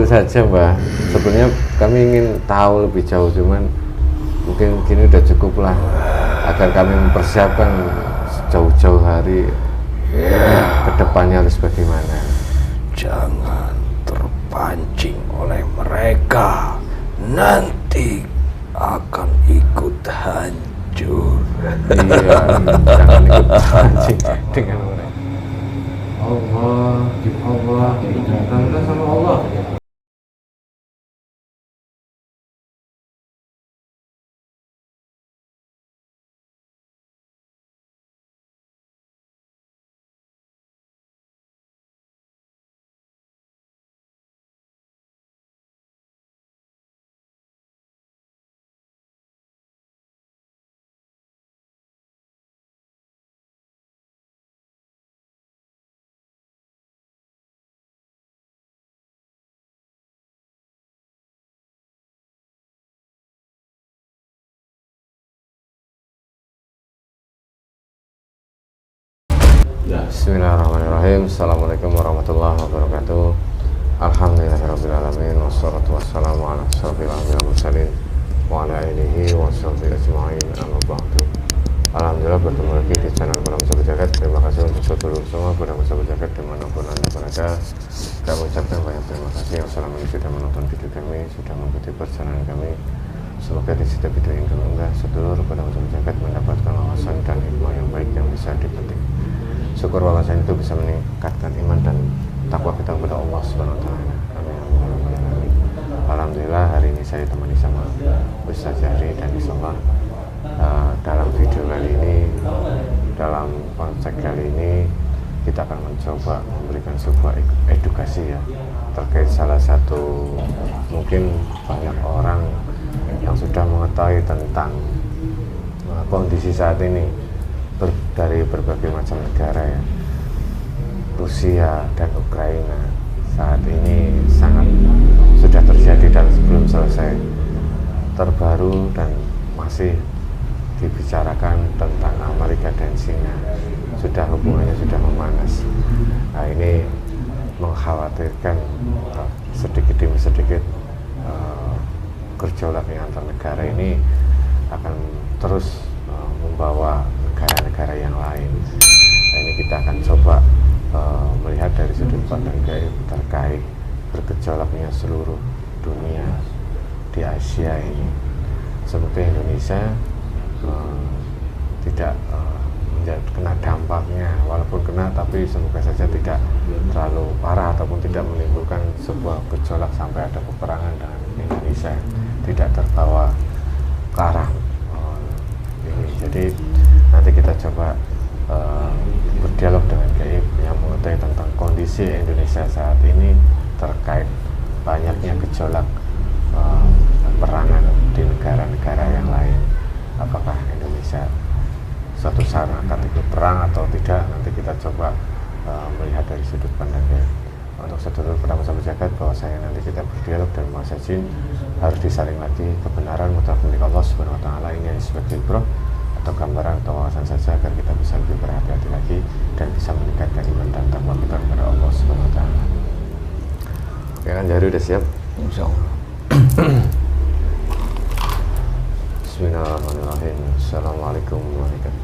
saja Mbak. Sebenarnya kami ingin tahu lebih jauh, cuman mungkin kini udah cukup lah agar kami mempersiapkan jauh-jauh hari ke depannya harus bagaimana. Jangan terpancing oleh mereka, nanti akan ikut hancur. Iya, jangan ikut pancing dengan mereka. Allah, kita sama Allah. Bismillahirrahmanirrahim. Assalamualaikum warahmatullahi wabarakatuh. Alhamdulillahirrahmanirrahim. Wassalatu wassalamu ala asyrofil anbiya'i wal mursalin wa ala alihi wa sahbihi ajma'in. Amma ba'du. Alhamdulillah bertemu lagi di channel Malam Sahabat Jagat. Terima kasih untuk saudara semua pada Sahabat Jagat dimanapun anda berada. Kami ucapkan banyak terima kasih yang selama ini sudah menonton video kami, sudah mengikuti perjalanan kami. Semoga di setiap video yang diunggah seluruh pada Sahabat Jagat mendapatkan wawasan dan hikmah yang baik yang bisa dipetik. Syukur wawasan itu bisa meningkatkan iman dan takwa kita kepada Allah Subhanahu wa taala. Amin. Alhamdulillah hari ini saya temani sama Ustaz Jahri dan insyaallah dalam video kali ini, dalam konsep kali ini kita akan mencoba memberikan sebuah edukasi ya terkait salah satu, mungkin banyak orang yang sudah mengetahui tentang kondisi saat ini dari berbagai macam negara ya, Rusia dan Ukraina saat ini sangat sudah terjadi dan belum selesai, terbaru dan masih dibicarakan tentang Amerika dan China, sudah hubungannya sudah memanas. Nah ini mengkhawatirkan sedikit demi sedikit gejolak antar negara ini akan terus membawa negara-negara yang lain. Nah, ini kita akan coba melihat dari sudut pandang gaib terkait bergejolaknya seluruh dunia di Asia ini. Semoga Indonesia tidak kena dampaknya, walaupun kena tapi semoga saja tidak terlalu parah ataupun tidak menimbulkan sebuah gejolak sampai ada peperangan dengan Indonesia, tidak terbawa ke arah ini. Jadi nanti kita coba berdialog dengan gaib yang mengetahui tentang kondisi Indonesia saat ini terkait banyaknya gejolak perangan di negara-negara yang lain. Apakah Indonesia suatu saat akan ikut perang atau tidak, nanti kita coba melihat dari sudut pandang gaib. Untuk sedulur pertama Sahabat Jagat, bahwa saya nanti kita berdialog dan masa jin harus disaring lagi kebenaran mutlak milik Allah Subhanahu wa taala. Ini hanya sebagai ibrah atau gambaran atau wawasan saja agar kita bisa lebih berhati-hati lagi dan bisa meningkatkan iman dan takwa kita kepada Allah Subhanahu wa taala. Oke kan, Jari udah siap? Insyaallah. Bismillahirrahmanirrahim. Assalamualaikum warahmatullahi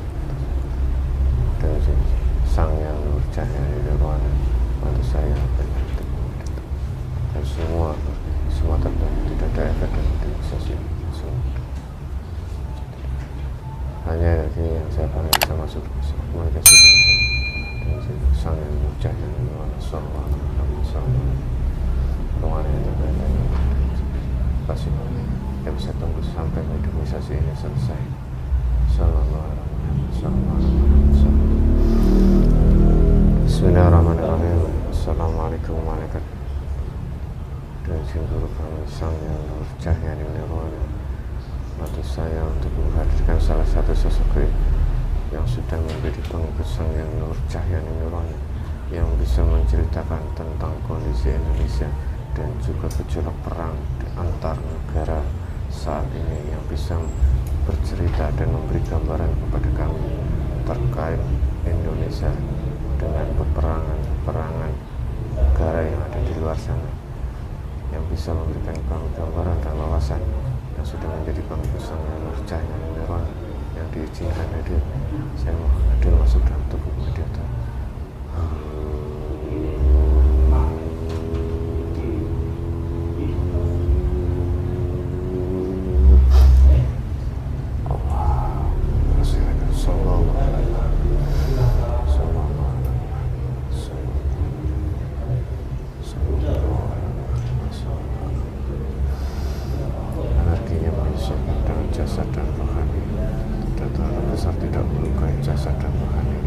wabarakatuh. Sang yang nurjahnya nirwana, bantu saya dan semua terbaik, tidak ada efek dan tidak semua. Hanya yang saya pandang bisa masuk mereka sudah dan sang yang nurjahnya nirwana, sallallahu ruangan yang terbaik. Pasti kita bisa tunggu sampai medikalisasi ini selesai. Sallallahu alaihi wasallam. Bismillahirrahmanirrahim. Assalamualaikum warahmatullahi wabarakatuh. Dan singgur kami sang yang nurjahnya nirwana, bantu saya untuk menghadirkan salah satu sosok yang sudah menjadi pengikut sang yang nurjahnya nirwana, yang bisa menceritakan tentang kondisi Indonesia dan juga gejolak perang di antar negara saat ini, yang bisa bercerita dan memberi gambaran kepada kami terkait Indonesia dengan peperangan negara yang ada di luar sana, yang bisa memberikan kamu gambaran dan wawasan yang sudah menjadi penghapusan yang mercah yang neuron yang diizinkan hadir. Saya mohon hadir masuk dalam tubuh mediator. Energinya menyusup dalam jasad dan rohani, dan besar tidak melukai jasad dan rohani.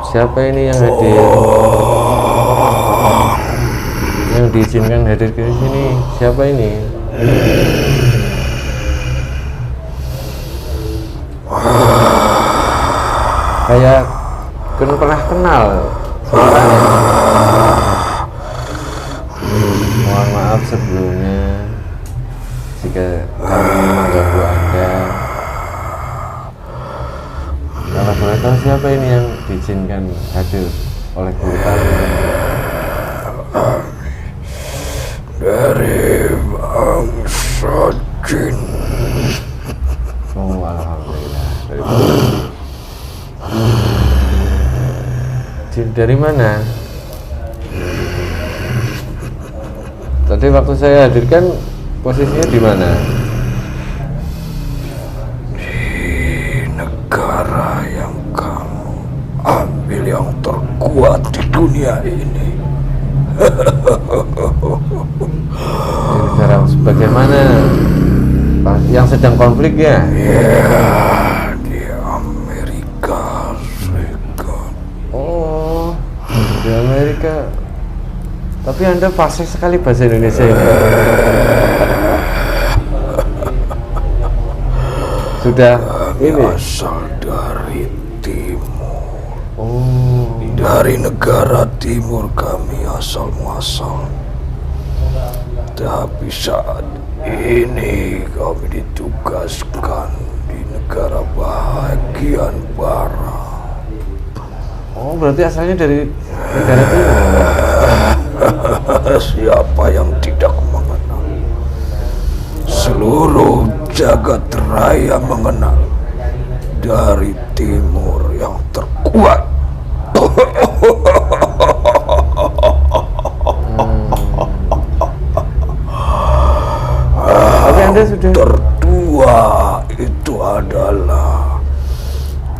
Siapa ini yang hadir? Yang diizinkan hadir ke sini? Siapa ini? Kayak pernah kenal suaranya. Mohon maaf sebelumnya jika kami mengganggu Anda. Kalau boleh tahu siapa ini yang diizinkan hadir oleh guru kami? Dari bangsa jin. Oh, alhamdulillah. Jin dari mana? Tadi waktu saya hadirkan posisinya di mana? Negara yang kamu ambil yang terkuat di dunia ini. Di negara sebagaimana yang sedang konflik ya? Ya, di Amerika Serikat. Oh, di Amerika. Tapi Anda fasih sekali bahasa Indonesia ini. Sudah ini asal dari timur. Oh, Dari negara timur kami asal muasal. Tapi saat ini kami ditugaskan di negara bagian barat. oh berarti asalnya dari negara timur. Siapa yang tidak mengenal? Seluruh jagat raya mengenal dari timur yang terkuat. Tapi Anda sudah Tertua itu adalah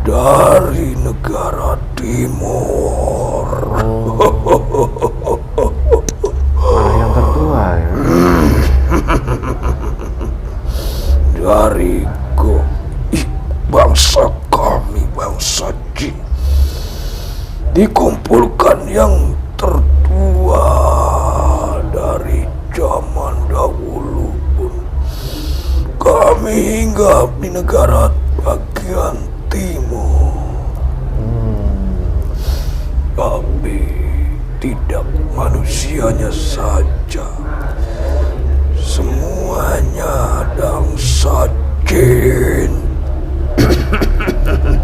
dari negara timur. malah yang tertua ya. Dari bangsa kami, bangsa jin, dikumpulkan yang tertua dari zaman dahulu pun. Kami hinggap di negara bagian timur. Tapi tidak manusianya saja, semuanya bangsa jin.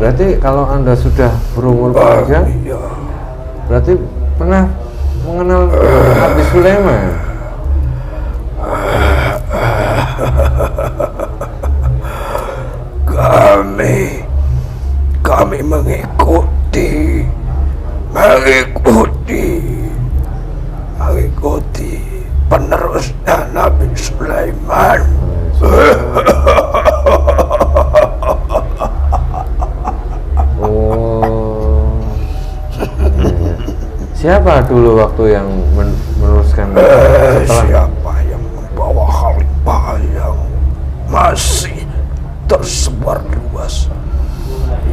Berarti kalau Anda sudah berumur panjang, Ya, berarti pernah mengenal Habis Sulaiman. kami mengikuti penerusnya Nabi Sulaiman. Siapa dulu waktu yang meneruskan setelah? Siapa yang membawa khalifah yang masih tersebar luas,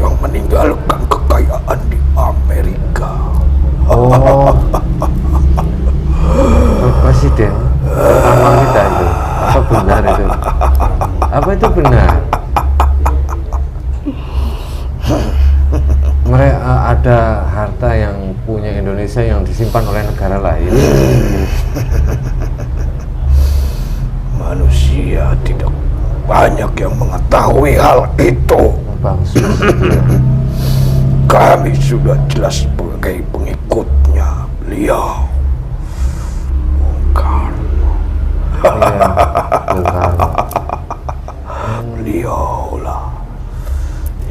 yang meninggalkan kekayaan di Amerika? Oh, presiden pertama kita itu. Apa benar itu? Apa itu benar? Mereka ada harta yang punya Indonesia yang disimpan oleh negara lain. Manusia tidak banyak yang mengetahui hal itu. Bangsus. Kami sudah jelas sebagai pengikutnya beliau. Bung Karno. Iya, Bung Karno. Beliaulah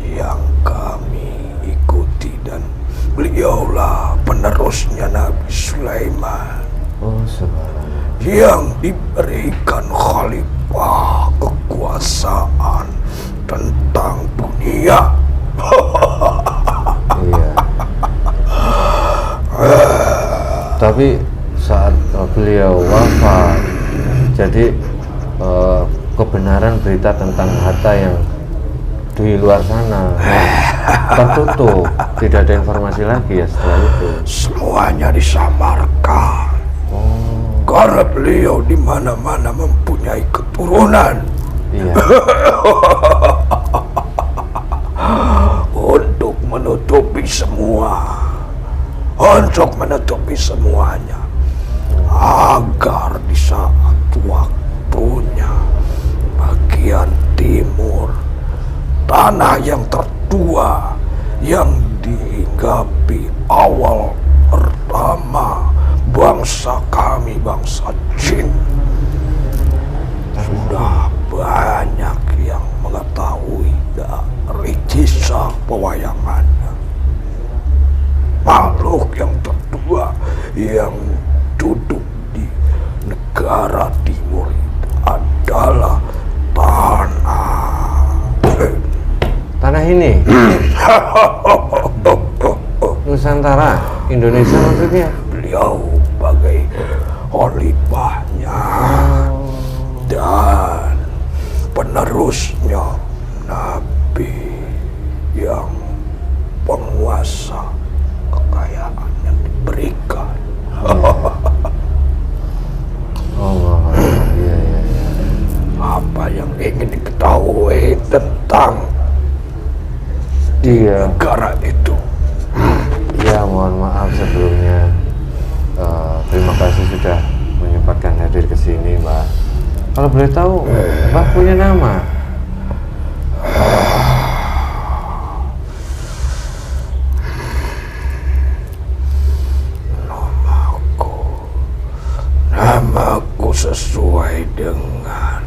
yang kami ikuti dan beliaulah penerusnya Nabi Sulaiman Oh, subhanallah. yang diberikan khalifah kekuasaan tentang dunia. Iya. Tapi saat beliau wafat, jadi kebenaran berita tentang harta yang di luar sana tertutup, tidak ada informasi lagi ya setelah itu. Semuanya disamarkan. Oh, Karena beliau di mana-mana mempunyai keturunan. iya. Untuk menutupi semuanya, agar di saat waktunya bagian timur, tanah yang tertua yang dihinggapi awal pertama bangsa kami, bangsa Jin, sudah banyak yang mengetahui dari kisah pewayangannya. Makhluk yang tertua yang duduk di negara timur itu adalah Tanah ini Nusantara, Indonesia maksudnya. beliau sebagai khalifahnya dan penerusnya Nabi yang penguasa kekayaan yang diberikan. Allah, iya, iya, iya. Apa yang ingin diketahui tentang Iya. negara itu? Ya, mohon maaf sebelumnya. Terima kasih sudah menyempatkan hadir ke sini, Mbak. Kalau boleh tahu, Mbak punya nama? Namaku sesuai dengan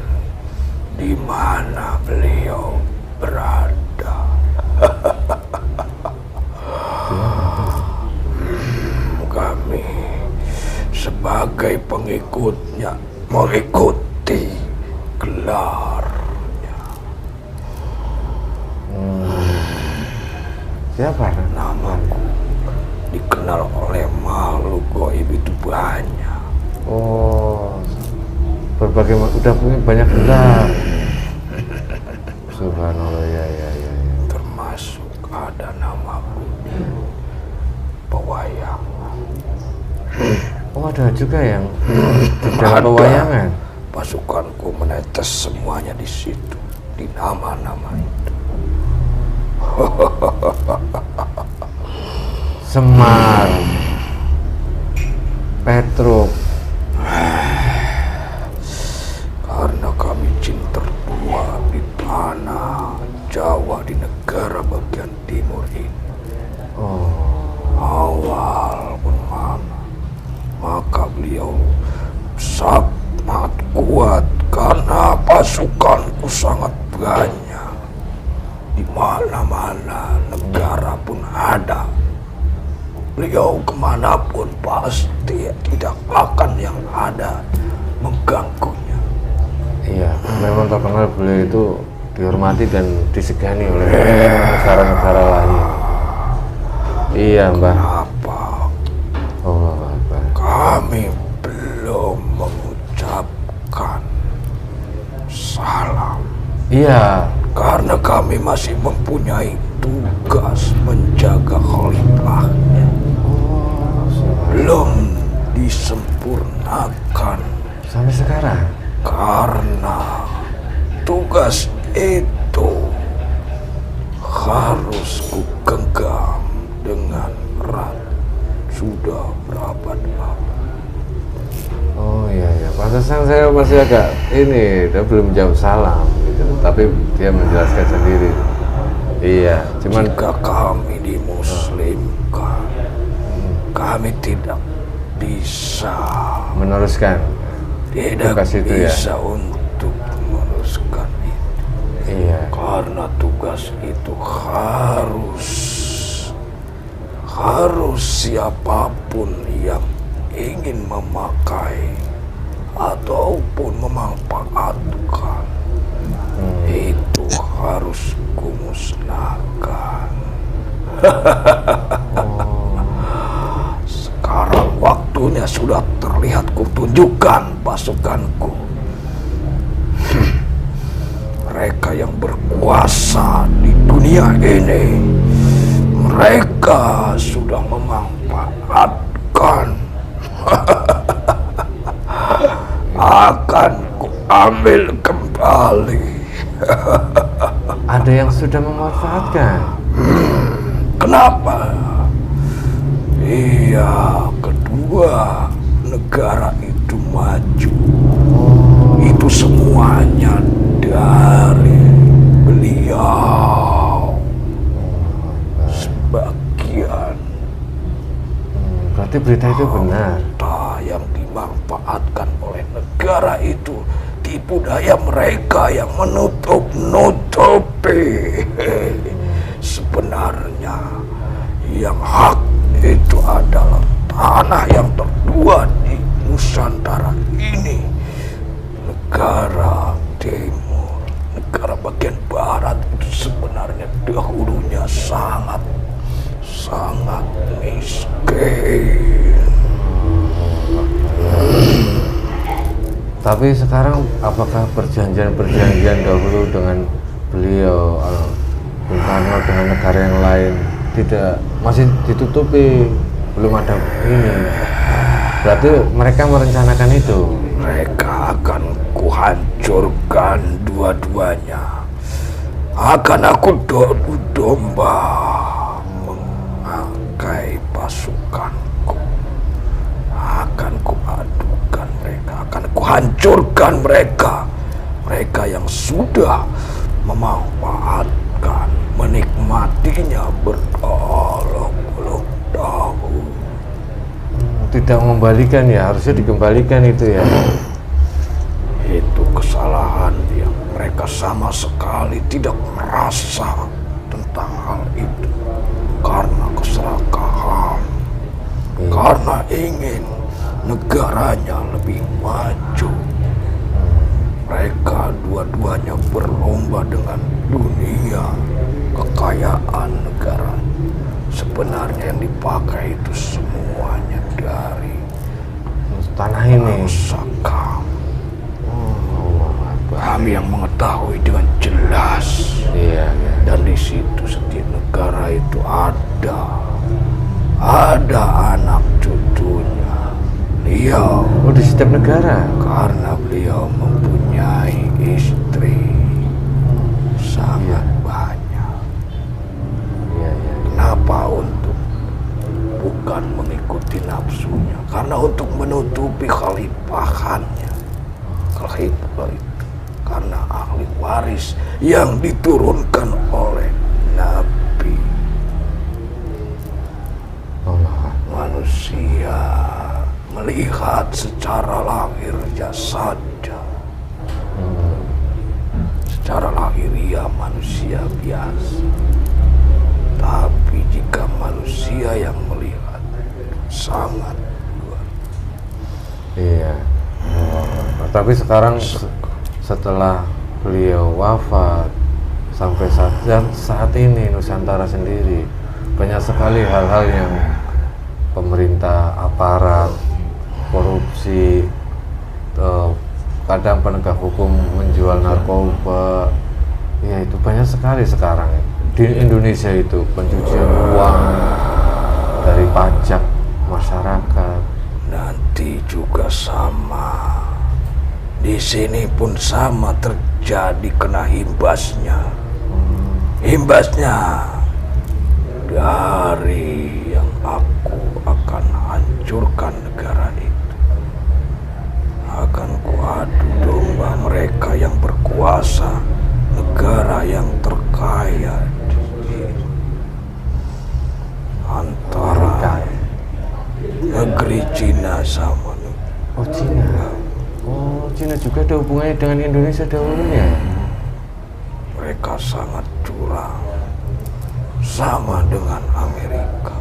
di mana beliau berada. Kami sebagai pengikutnya mengikuti gelarnya. Siapa? Namaku dikenal oleh makhluk gaib itu banyak. Oh, berbagai udah punya banyak gelar. Subhanallah, ya, ya, ya, ya. Termasuk ada namaku di pewayangan. Oh, ada juga yang di dalam pewayangan. Pasukanku menetes semuanya di situ, di nama-nama itu. Semar, Petruk. Karena kami jin tertua di tanah Jawa, di negara bagian timur ini. Oh, Awal pun maka beliau sangat kuat karena pasukanku sangat banyak. Di mana-mana negara pun ada. Beliau kemanapun pasti tidak akan yang ada mengganggunya. iya. Memang terkenal beliau itu dihormati dan disegani oleh negara-negara lain. Iya, Mbak. Apa? Oh, kami belum mengucapkan salam. Iya. Karena kami masih mempunyai tugas menjaga khalifahnya. Belum disempurnakan. Sampai sekarang? Karena tugas itu harus kugenggam dengan erat. Sudah berabad-abad. Oh iya, pantesan saya masih agak ini, dia belum jawab salam gitu. Tapi dia menjelaskan sendiri. Iya, cuman jika kami dimuslimkan, kami tidak bisa meneruskan tugas itu bisa ya. untuk meneruskan itu. Iya. Karena tugas itu harus siapapun yang ingin memakai ataupun memanfaatkan itu harus kumusnahkan. Sekarang waktunya sudah terlihat, kutunjukkan pasukanku. Mereka yang berkuasa di dunia ini, mereka sudah memanfaatkan. Akan kuambil kembali. Ada yang sudah memanfaatkan. Kenapa? Iya, kedua negara itu maju. Itu semuanya dari beliau. Sebagian berarti berita itu benar. harta yang dimanfaatkan oleh negara itu tipu daya mereka yang menutup-nutupi. Sebenarnya yang hak itu adalah tanah yang tertua di Nusantara ini. Negara timur, negara bagian barat itu sebenarnya dahulunya sangat miskin. Tapi sekarang apakah perjanjian dahulu dengan beliau Bung Karno dengan negara yang lain tidak masih ditutupi, belum ada ini? Berarti mereka merencanakan itu. Mereka akan kuhancurkan dua-duanya. Akan aku adu domba memakai pasukanku. Akan kuadukan mereka, akan kuhancurkan mereka. Mereka yang sudah memanfaatkan, menikmatinya berpuluh-puluh tahun. Tidak mengembalikan ya, harusnya dikembalikan itu ya. Itu kesalahan yang mereka sama sekali tidak merasa tentang hal itu. Karena keserakahan, karena ingin negaranya lebih maju. Mereka dua-duanya berlomba dengan dunia, kekayaan negara. Sebenarnya yang dipakai itu semuanya dari tanah ini. Pusaka. Kami yang mengetahui dengan jelas. Iya. Dan di situ setiap negara itu ada anak cucunya. Beliau. Oh, di setiap negara. Karena beliau mempunyai istri sangat banyak. Iya. Kenapa? Untuk bukan mengikuti nafsunya, karena untuk menutupi khalifahannya. Khalifah itu karena ahli waris yang diturunkan oleh Nabi. Manusia melihat secara lahirnya saja. Secara lahiriah manusia biasa. Tapi jika manusia yang melihat sangat luar. Iya. Tapi sekarang setelah beliau wafat sampai saat ini Nusantara sendiri banyak sekali hal-hal yang pemerintah aparat korupsi, kadang penegak hukum menjual narkoba, ya itu banyak sekali sekarang di Indonesia itu, pencucian uang dari pajak masyarakat. Nanti juga sama. Di sini pun sama terjadi, kena imbasnya. Imbasnya dari yang aku akan hancurkan negara itu. Akan kuadu domba mereka yang berkuasa, negara yang terkaya antara negeri Cina sama Oh Cina. Oh Cina juga ada hubungannya dengan Indonesia dahulunya. mereka sangat curang, sama dengan Amerika.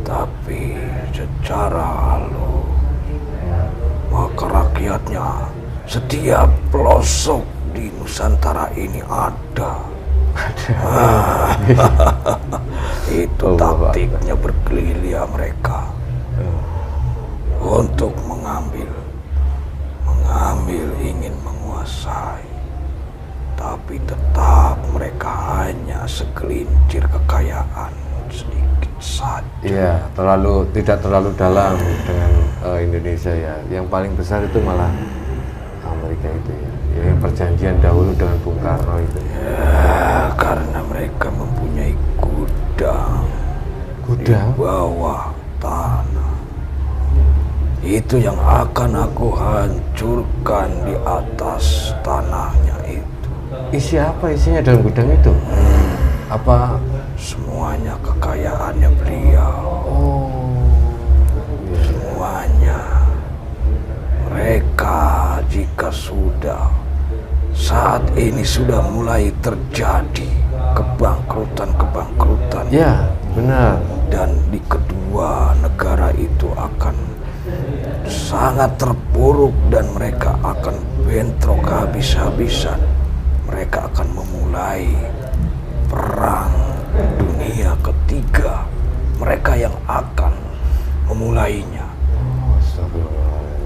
Tapi secara halus, maka rakyatnya setiap pelosok di Nusantara ini ada. Itu taktiknya bergerilya mereka untuk mengambil, ingin menguasai. Tapi tetap mereka hanya segelintir kekayaan sedikit saja. Iya, tidak terlalu dalam dengan Indonesia ya. Yang paling besar itu malah Amerika itu ya. Yang perjanjian dahulu dengan Bung Karno itu. Ya, karena mereka mempunyai gudang di bawah tanah. Itu yang akan aku hancurkan di atas tanahnya itu. Isi apa isinya dalam gudang itu? Apa semuanya kekayaannya beliau? Semuanya. Mereka jika sudah saat ini sudah mulai terjadi kebangkrutan. Ya, benar. Dan di kedua negara itu akan sangat terpuruk dan mereka akan bentrok habis-habisan. Mereka akan memulai perang dunia ketiga. Mereka yang akan memulainya.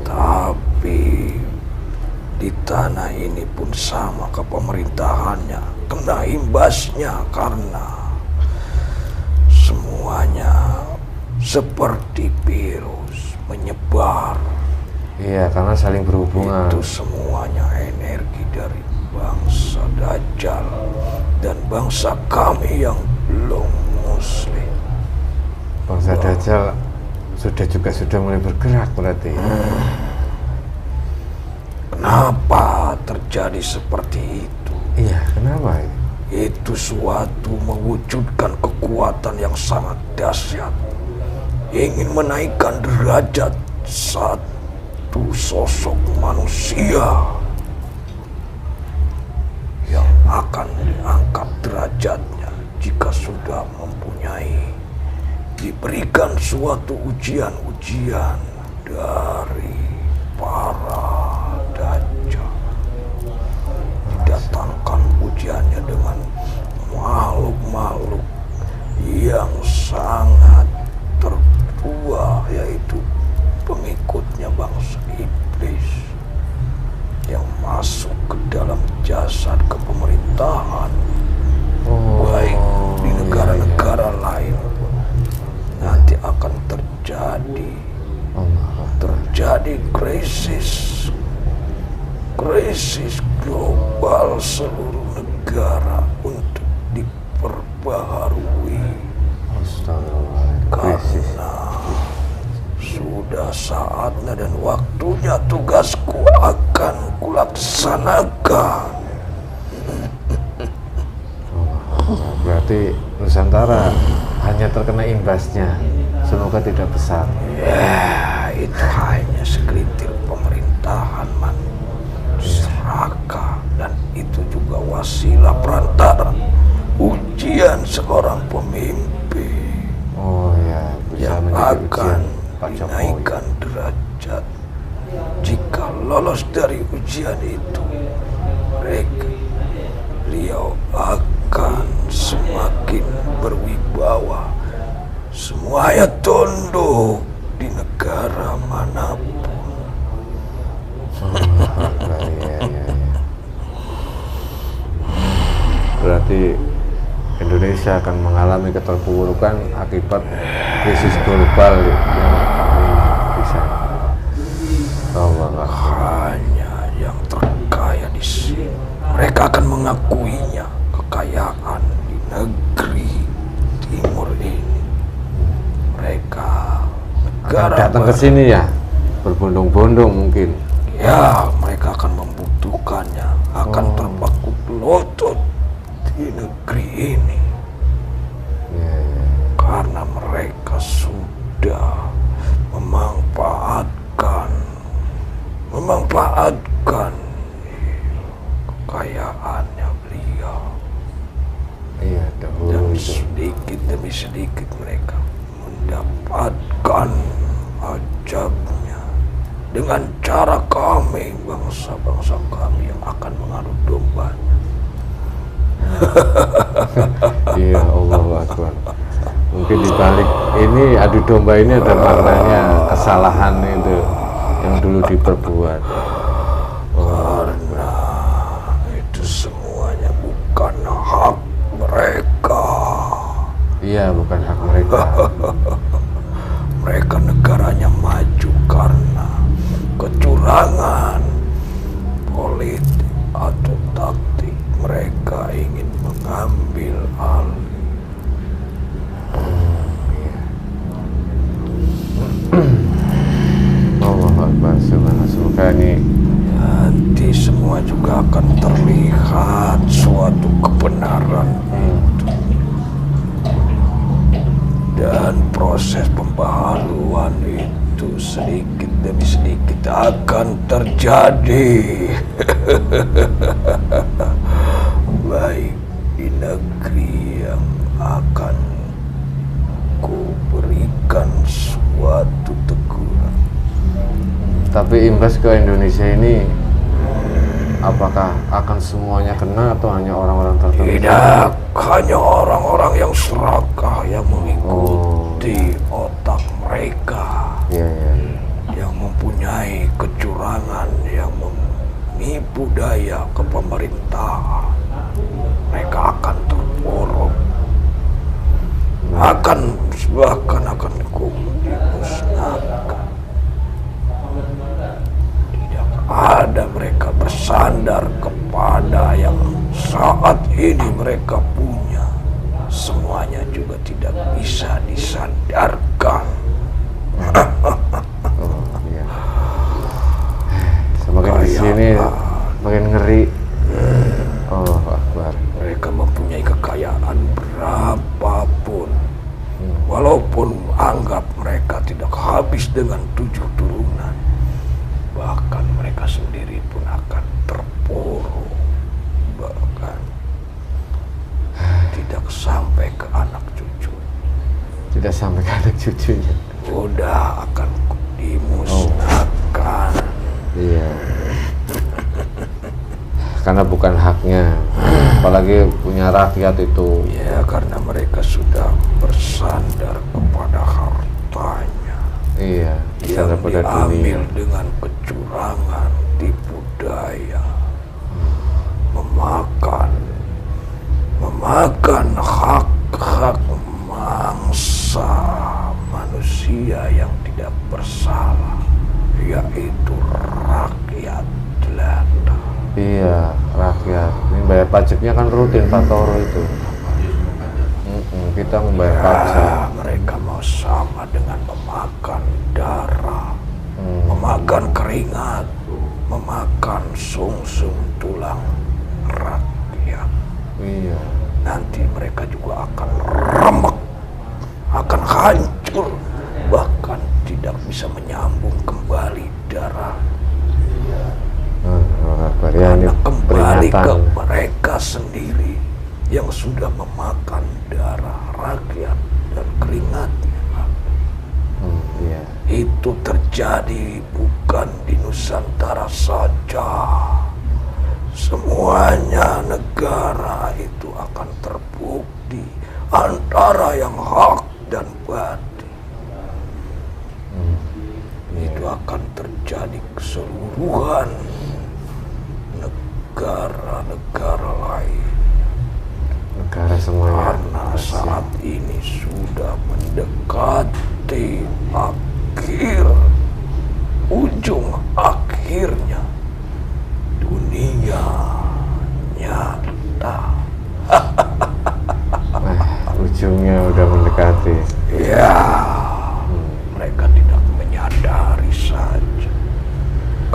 Tapi di tanah ini pun sama kepemerintahannya kena imbasnya karena semuanya seperti virus menyebar. Iya, karena saling berhubungan. Itu semuanya energi dari bangsa Dajjal dan bangsa kami yang belum muslim. Bangsa Dajjal sudah mulai bergerak berarti. Kenapa terjadi seperti itu? Iya, kenapa? Itu suatu mewujudkan kekuatan yang sangat dahsyat, ingin menaikkan derajat satu sosok manusia yang akan diangkat derajatnya jika sudah diberikan suatu ujian-ujian dari para Dajjal. Didatangkan ujiannya dengan makhluk-makhluk yang sangat tertua, yaitu pengikutnya bangsa iblis yang masuk ke dalam jasad kepemerintahan, baik di negara-negara lain pun nanti akan terjadi krisis global seluruh negara untuk diperbaharui. Karena sudah saatnya dan waktunya tugasku akan kulaksanakan. Berarti Nusantara hanya terkena imbasnya, semoga tidak besar. Ya, itu hanya segelintir pemerintahan seraka, dan itu juga wasilah perantara ujian seorang pemimpin. Oh ya, bisa yang akan dinaikkan derajat. Jika lolos dari ujian itu, beliau akan semakin berwibawa. Semuanya tunduk di negara nanti Indonesia akan mengalami keterpurukan akibat krisis global yang bisa. Allah. Hanya yang terkaya di sini. Mereka akan mengakuinya kekayaan di negeri timur ini. Mereka negara datang ke sini ya, berbondong-bondong mungkin. Ya, mereka akan membutuhkannya, akan terpaku lutut di negeri ini. Ya. Karena mereka sudah memanfaatkan kekayaannya beliau. Iya, Dan dahulu. sedikit demi sedikit mereka mendapatkan ajabnya dengan cara kami, bangsa-bangsa kami yang akan mengadu dombanya. Iya, Allahu Akbar. Mungkin dibalik ini adu domba ini ada maknanya kesalahan itu yang dulu diperbuat. Karena itu semuanya bukan hak mereka. Iya, bukan hak mereka. Mereka negaranya maju karena kecurangan politik atau taktik. Mereka ingin mengambil alih. Allahu Akbar. Semoga ini Nanti semua juga akan terlihat suatu kebenaran itu. Dan proses pembaharuan itu sedikit demi sedikit akan terjadi. Baik di negeri yang akan kuberikan suatu teguran. tapi imbas ke Indonesia ini apakah akan semuanya kena atau hanya orang-orang tertentu? Tidak, hanya orang-orang yang serakah yang mengikuti otak mereka. Iya, iya. Yang mempunyai kecurangan, yang menipu daya ke pemerintah. Mereka akan terpuruk. Bahkan akan dimusnahkan. Tidak ada mereka bersandar kepada yang saat ini mereka punya. Semuanya juga tidak bisa disandarkan. Oh, iya. Semakin di sini makin ngeri. Oh, Akbar. Mereka mempunyai kekayaan berapapun. Walaupun anggap mereka tidak habis dengan 7 turunan. Bahkan mereka sendiri pun akan terpuruk. Bahkan tidak sampai ke anak cucu. Tidak sampai ke anak cucunya. Udah akan dimusnahkan. Iya. Karena bukan haknya. Apalagi punya rakyat itu. Ya, karena mereka sudah bersandar kepada hartanya. Iya, Yang bersandar pada diambil dunia. dengan kecurangan, tipu daya, memakan hak-hak mangsa manusia yang tidak bersalah, yaitu rakyat jelata. Iya, rakyat. Ini bayar pajaknya kan rutin Pak Toro itu. Kita membayar pajak. Mereka mau sama dengan memakan darah, memakan keringat, memakan sungsum tulang rakyat. Iya. Nanti mereka juga akan remek, akan hancur, bahkan tidak bisa menyambung kembali darah. Ya, ini Karena kembali ke peringatan. mereka sendiri yang sudah memakan darah rakyat dan keringatnya. Iya. Itu terjadi bukan di Nusantara saja. Semuanya negara itu akan terbukti antara yang hak dan batil. Itu akan terjadi keseluruhan negara-negara lain. semuanya. Karena saat ini sudah mendekati akhir, ujung akhirnya dunia nyata. Ujungnya udah mendekati. Ya, mereka tidak menyadari saja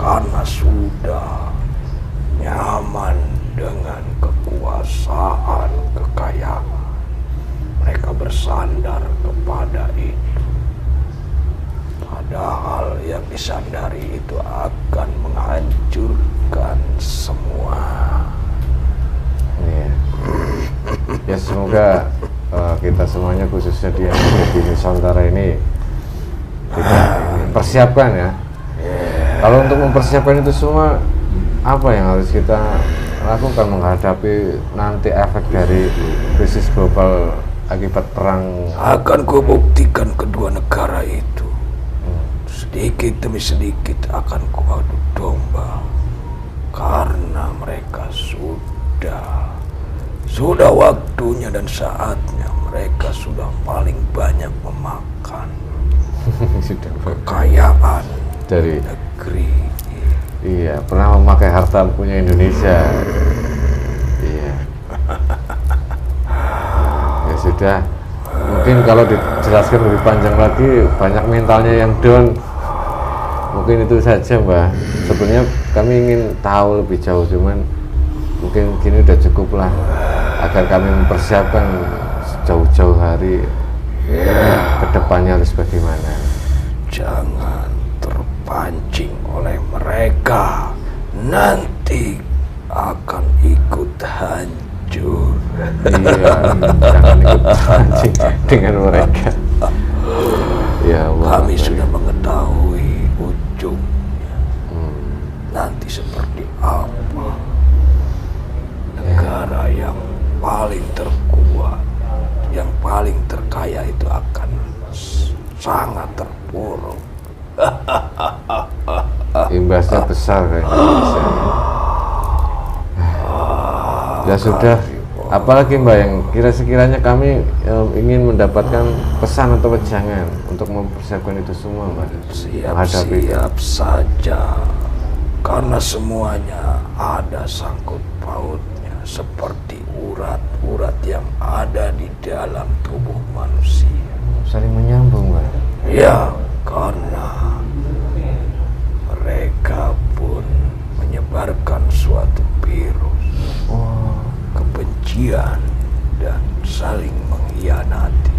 karena sudah nyaman dengan kekuasaan, kekayaan. Mereka bersandar kepada itu. Padahal yang disandari itu akan menghancurkan semua. Iya. Ya semoga kita semuanya khususnya di Nusantara ini kita persiapkan ya. Kalau untuk mempersiapkan itu semua, apa yang harus kita lakukan menghadapi nanti efek dari krisis global akibat perang? Akan kubuktikan kedua negara itu sedikit demi sedikit akan kuadu domba, karena mereka sudah waktunya dan saatnya mereka sudah paling banyak memakan Sudah kekayaan dari negeri. iya, pernah memakai harta punya Indonesia. Iya. Ya sudah, mungkin kalau dijelaskan lebih panjang lagi, banyak mentalnya yang down. Mungkin itu saja, Mbak. Sebenarnya kami ingin tahu lebih jauh, cuman mungkin kini udah cukup lah, agar kami mempersiapkan jauh-jauh hari ke depannya harus bagaimana. Jangan terpancing oleh mereka, nanti akan ikut hancur. Iya, jangan ikut pancing dengan mereka. Ya Allah. Kami sudah mengetahui ujungnya. Nanti seperti apa negara yang paling terkuat, yang paling terkaya itu akan sangat terpuruk. Imbasnya besar kayak Indonesia. Ya sudah, apalagi Mbak yang sekiranya kami ingin mendapatkan pesan atau wejangan untuk mempersiapkan itu semua, Mbak. Siap-siap saja, karena semuanya ada sangkut pautnya, seperti urat-urat yang ada di dalam tubuh manusia. Saling menyambung, Mbak. Ya, karena mereka pun menyebarkan suatu virus, kebencian, dan saling mengkhianati.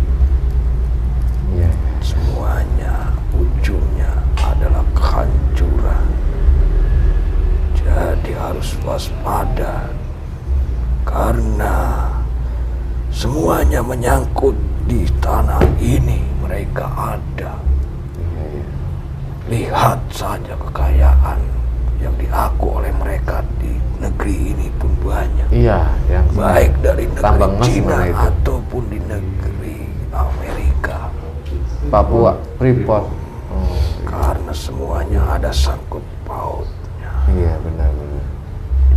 Iya. Semuanya ujungnya adalah kehancuran. Jadi harus waspada, karena semuanya menyangkut di tanah ini. Mereka ada. Lihat saja kekayaan yang diaku oleh mereka di negeri ini pun banyak. Iya, yang Baik dari negeri tambang emas Cina mana itu? ataupun di negeri Amerika. Papua, Freeport. Karena semuanya ada sangkut pautnya. Iya, benar-benar.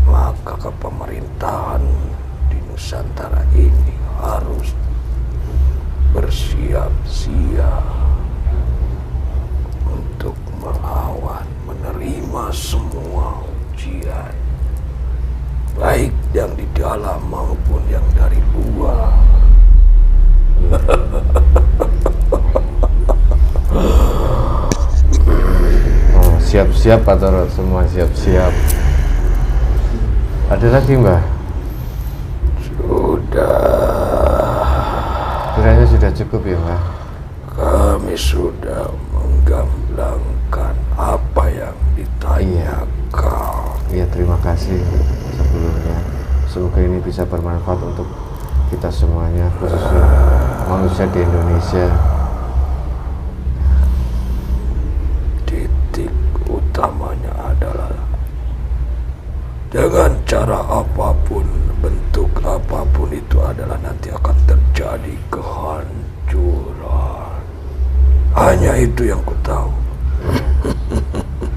Maka kepemerintahan di Nusantara ini harus bersiap-siap untuk melawan, menerima semua ujian, baik yang di dalam maupun yang dari luar. Siap-siap atau semua siap-siap. Ada lagi, Mbak? Kiranya sudah cukup ya, Mbak? Kami sudah menggamblangkan apa yang ditanyakan. Iya, terima kasih sebelumnya. Semoga ini bisa bermanfaat untuk kita semuanya, khususnya manusia di Indonesia. Titik utamanya adalah dengan cara apapun, bentuk apapun itu adalah nanti akan terjadi kehancuran. Hanya itu yang ku tahu.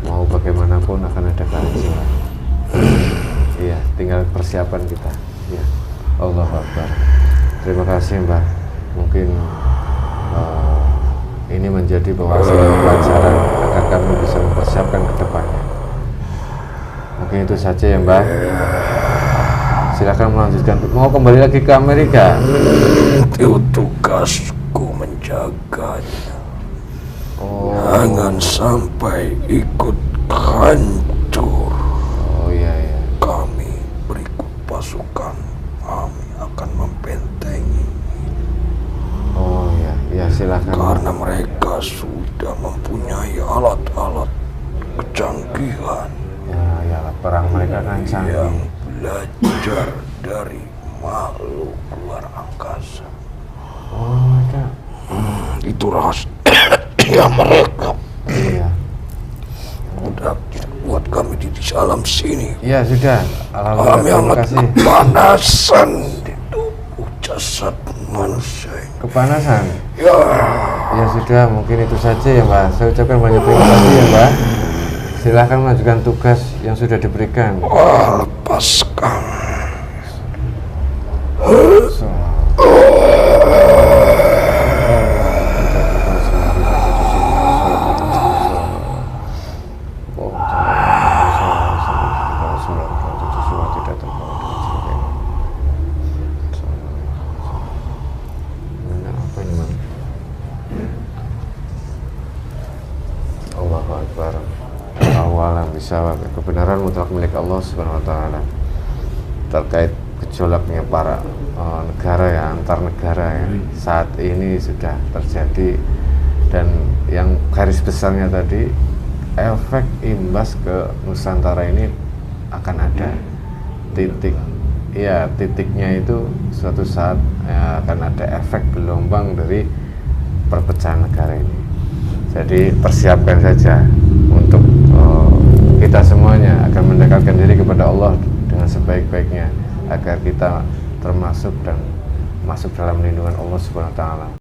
Mau bagaimanapun akan ada kehancuran. Iya, tinggal persiapan kita. Iya. Allahu Akbar. Terima kasih Mbah. Mungkin ini menjadi pelajaran agar kami bisa mempersiapkan ke depannya. Mungkin itu saja ya Mbah. Silakan melanjutkan. Mau kembali lagi ke Amerika? Itu tugasku menjaganya. Jangan sampai ikut hancur. Oh iya. Kami berikut pasukan, kami akan membentengi. Oh iya silakan. Karena mereka sudah mempunyai alat-alat kecanggihan Ya perang mereka kan yang canggih. belajar dari makhluk luar angkasa. Oh mereka. Itu rahasia mereka. Iya. Udah buat kami di dalam sini. Iya sudah. Alhamdulillah. Kami Terima amat kasih. kepanasan di tubuh jasad manusia ini. Kepanasan. Ya, Sudah, mungkin itu saja ya Mbak. Saya ucapkan banyak terima kasih ya Mbak. Silahkan melanjutkan tugas yang sudah diberikan. lepaskan. Allahu Akbar. Awalan bisa kebenaran mutlak milik Allah Subhanahu wa taala. Terkait gejolaknya para negara ya, antar negara ya, saat ini sudah terjadi, dan yang garis besarnya tadi efek imbas ke Nusantara ini akan ada titiknya itu suatu saat ya, akan ada efek gelombang dari perpecahan negara ini. Jadi persiapkan saja untuk kita semuanya akan mendekatkan diri kepada Allah dengan sebaik-baiknya agar kita termasuk dan masuk dalam lindungan Allah Subhanahu wa taala.